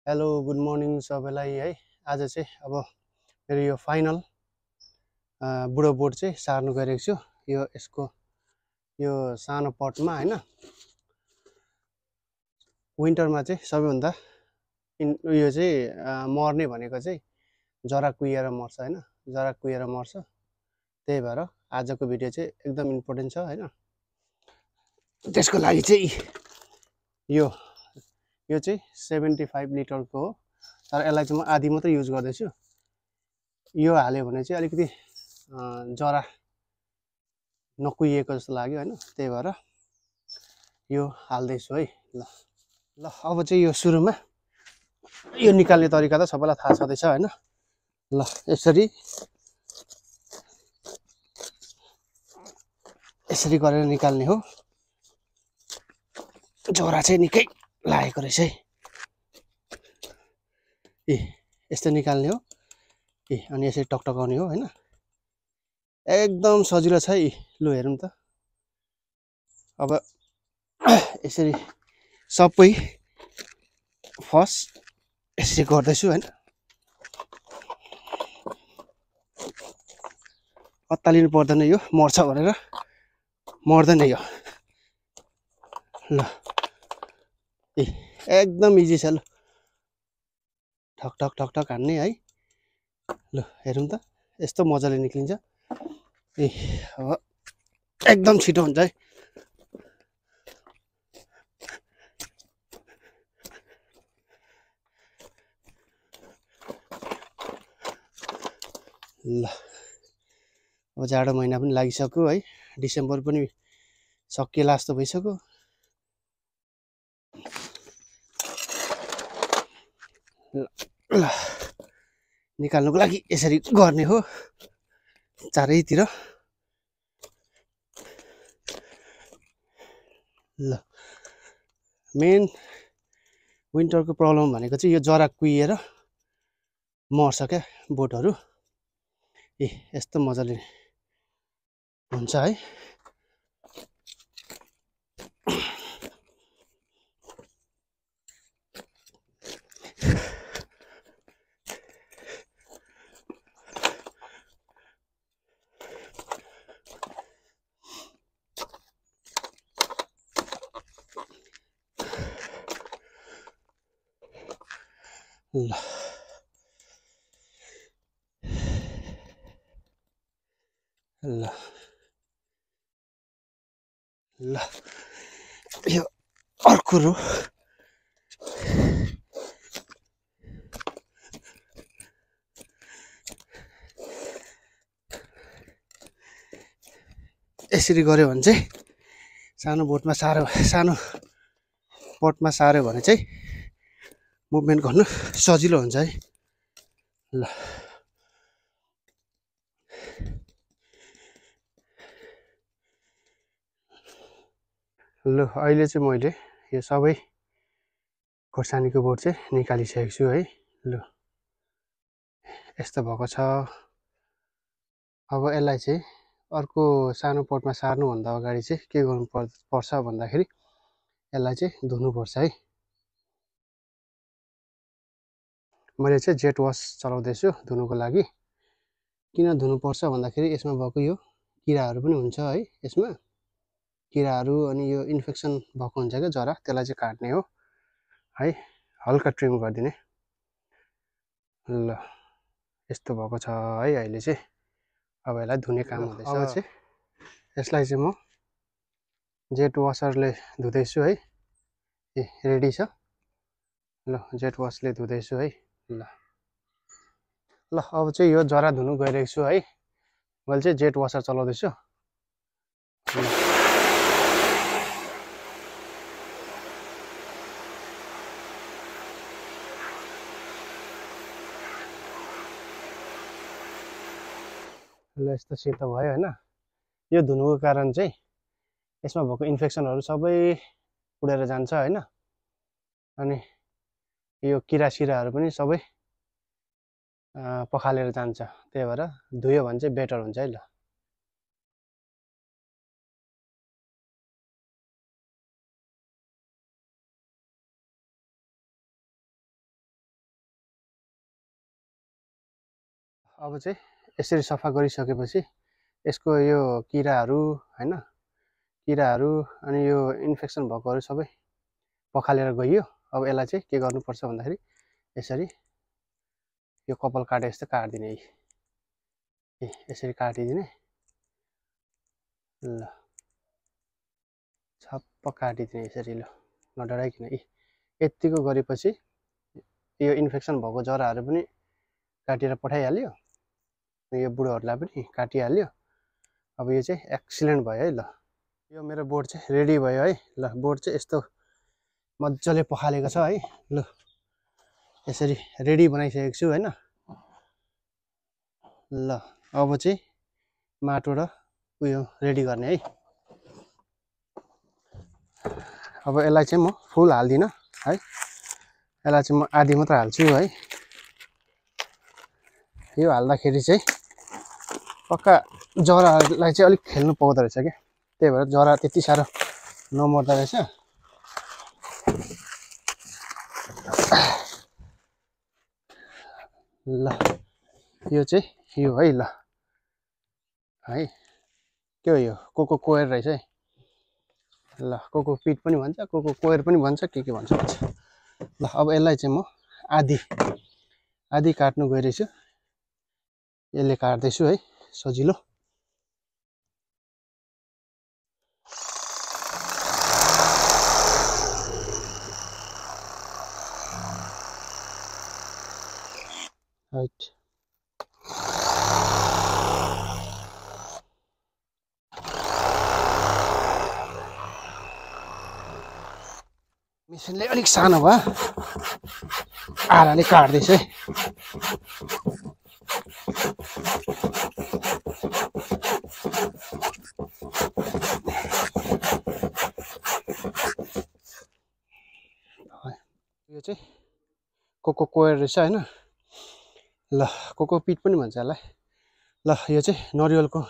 Hello good morning सबैलाई है। आज चाहिँ अब मेरो यो फाइनल बुढो बोट चाहिँ सार्नु गइरहेको छु। यसको यो सानो पटमा होइन, विन्टरमा चाहिँ सबैभन्दा उयो चाहिँ मर्ने भनेको चाहिँ जरा कुहिएर मर्छ होइन, जरा कुहिएर मर्छ। त्यही भएर आजको भिडियो चाहिँ एकदम इम्पोर्टेन्ट छ होइन। त्यसको लागि चाहिँ यो यो चाहिँ 75 लिटरको हो, तर यसलाई चाहिँ म आधी मात्रै युज गर्दैछु। यो हाल्यो भने चाहिँ अलिकति जरा नकुहिएको जस्तो लाग्यो होइन, त्यही भएर यो हाल्दैछु है। ल ल अब चाहिँ यो सुरुमा यो निकाल्ने तरिका त सबैलाई थाहा छँदैछ होइन। ल यसरी यसरी गरेर निकाल्ने हो। जरा चाहिँ निकै लागेको रहेछ है। यस्तो निकाल्ने हो। अनि यसरी टकटकाउने हो होइन। एकदम सजिलो छ है। लु हेरौँ त। अब यसरी सबै फर्स्ट यसरी गर्दैछु होइन। अत्तालिनु पर्दैन, यो मर्छ भनेर मर्दैन यो। ल एकदम इजी छ। ल ठक ठक ठक ठक हान्ने है। ल हेरौँ त, यस्तो मजाले निक्लिन्छ। अब एकदम छिटो हुन्छ है। ल अब जाडो महिना पनि लागिसक्यो है। डिसेम्बर पनि सकिएला जस्तो भइसक्यो। ल निकाल्नुको लागि यसरी गर्ने हो चारैतिर। ल मेन विन्टरको प्रब्लम भनेको चाहिँ यो जरा कुहिएर मर्छ क्या बोटहरू। यस्तो मजाले हुन्छ है। ल ल ल यो अर्को रो। यसरी गऱ्यो भने चाहिँ सानो बोटमा सानो पटमा सार्यो भने चाहिँ मुभमेन्ट गर्नु सजिलो हुन्छ है। ल ल अहिले चाहिँ मैले यो सबै खोर्सानीको बोट चाहिँ निकालिसकेको छु है। ल यस्तो भएको छ। अब यसलाई चाहिँ अर्को सानो पटमा सार्नुभन्दा अगाडि चाहिँ के गर्नु पर्छ भन्दाखेरि यसलाई चाहिँ धुनुपर्छ है। मैले चाहिँ जेट वास चलाउँदैछु धुनुको लागि। किन धुनुपर्छ भन्दाखेरि यसमा भएको यो किराहरू पनि हुन्छ है। यसमा किराहरू अनि यो इन्फेक्सन भएको हुन्छ क्या जरा, त्यसलाई चाहिँ काट्ने हो है। हल्का ट्रिम गरिदिने। ल यस्तो भएको छ है अहिले चाहिँ। अब यसलाई धुने काम हुँदैछ। अब चाहिँ यसलाई चाहिँ म जेट वासरले धुँदैछु है। रेडी छ। ल जेट वासले धुँदैछु है। ल ल अब चाहिँ यो जरा धुनु गइरहेको छु है। मैले चाहिँ जेट वासर चलाउँदैछु। ल यस्तो सेतो भयो होइन। यो धुनुको कारण चाहिँ यसमा भएको इन्फेक्सनहरू सबै उडेर जान्छ होइन। अनि यो किरासिराहरू पनि सबै पखालेर जान्छ। त्यही भएर धुयो भने चाहिँ बेटर हुन्छ है। ल अब चाहिँ यसरी सफा गरिसकेपछि यसको यो किराहरू हैन किराहरू अनि यो इन्फेक्सन भएकोहरू सबै पखालेर गइयो। अब यसलाई चाहिँ के गर्नुपर्छ भन्दाखेरि यसरी यो कपाल काटे जस्तो काटिदिने यसरी काटिदिने। ल छप्प काटिदिने यसरी। ल नडराइकन यतिको गरेपछि यो इन्फेक्सन भएको जराहरू पनि काटेर पठाइहाल्यो। यो बुढोहरूलाई पनि काटिहाल्यो। अब यो चाहिँ एक्सिलेन्ट भयो है। ल यो मेरो बोर्ड चाहिँ रेडी भयो है। ल बोर्ड चाहिँ यस्तो मजाले पखालेको छ है। ल यसरी रेडी बनाइसकेको छु हैन। ल अब चाहिँ माटो र उयो रेडी गर्ने है। अब यसलाई चाहिँ म फुल हाल्दिनँ है। यसलाई चाहिँ म आधी मात्र हाल्छु है। यो हाल्दाखेरि चाहिँ पक्का जरालाई चाहिँ अलिक खेल्नु पाउँदो रहेछ क्या। त्यही भएर जरा त्यति साह्रो नमर्दो रहेछ। ल यो चाहिँ यो है। ल है के हो यो कोको कोयर रहेछ है। ल कोको पिट पनि भन्छ, कोको कोयर पनि भन्छ, के भन्छ। ल अब यसलाई चाहिँ म आधी काट्नु गइरहेछु। यसले काट्दैछु है सजिलो। राइट मेसिनले अलिक सानो भयो, आराले काट्दैछ है। यो चाहिँ कोको कोयर रहेछ हैन। ल कोको पिट पनि भन्छ यसलाई। ल यो चाहिँ नरिवलको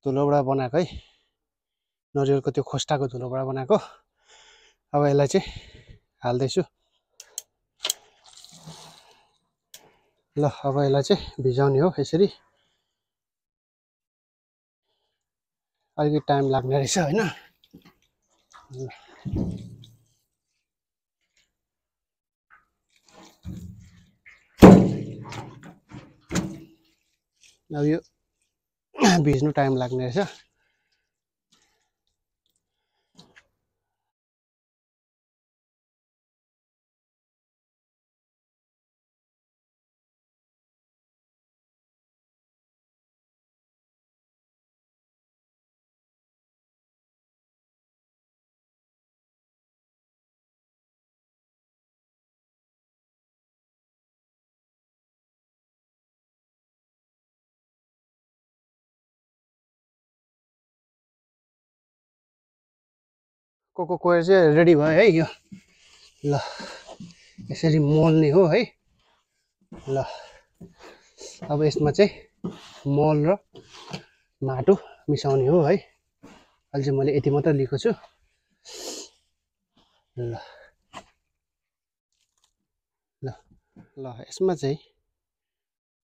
धुलोबाट बनाएको है। नरिवलको त्यो खोस्टाको धुलोबाट बनाएको। अब यसलाई चाहिँ हाल्दैछु। ल अब यसलाई चाहिँ भिजाउने हो यसरी। अलिकति टाइम लाग्ने रहेछ हैन। अब यो भिज्नु टाइम लाग्ने रहेछ। कोको कोयर चाहिँ रेडी भयो है यो। ल यसरी मोल्ने हो है। ल अब यसमा चाहिँ मल र माटो मिसाउने हो है। अहिले चाहिँ मैले यति मात्र लिएको छु। ल ल ल यसमा चाहिँ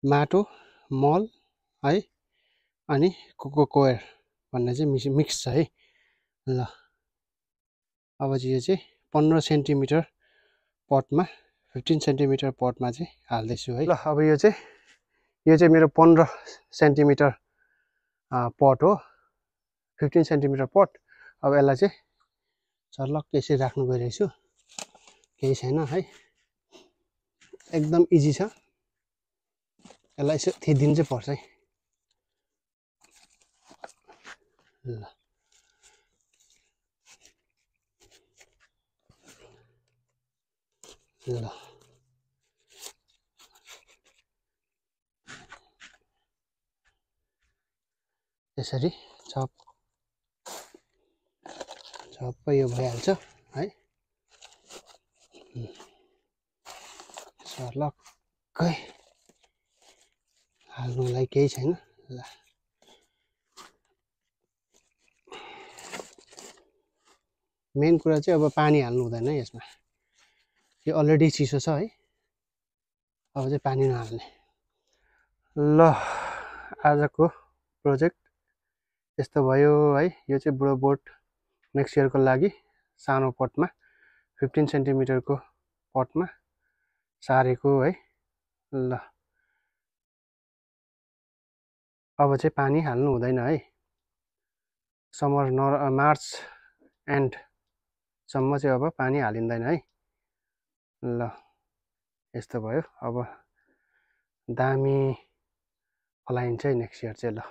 माटो, मल है अनि कोको कोयर भन्ने चाहिँ मिक्स छ है। ल अब चाहिँ यो चाहिँ 15 सेन्टिमिटर पटमा 15 सेन्टिमिटर पटमा चाहिँ हाल्दैछु है। ल अब यो चाहिँ मेरो 15 सेन्टिमिटर पट हो, 15 सेन्टिमिटर पट। अब यसलाई चाहिँ चर्लक्क यसरी राख्नु गइरहेछु। केही छैन है, एकदम इजी छ। यसलाई यसो थिचिदिनु चाहिँ पर्छ है। ल ल यसरी छप्प यो भइहाल्छ है। सर्लक्कै हाल्नुलाई केही छैन। ल मेन कुरा चाहिँ अब पानी हाल्नु हुँदैन यसमा, यो अलरेडी चिसो छ है। अब चाहिँ पानी नहाल्ने। ल आजको प्रोजेक्ट यस्तो भयो है। यो चाहिँ बुढो बोट नेक्स्ट इयरको लागि सानो पटमा 15 सेन्टिमिटरको पटमा सारेको है। ल अब चाहिँ पानी हाल्नु हुँदैन है। समर मार्च एन्डसम्म चाहिँ अब पानी हालिँदैन है। ल यस्तो भयो। अब दामी फलाइन्छ है नेक्स्ट इयर चाहिँ। ल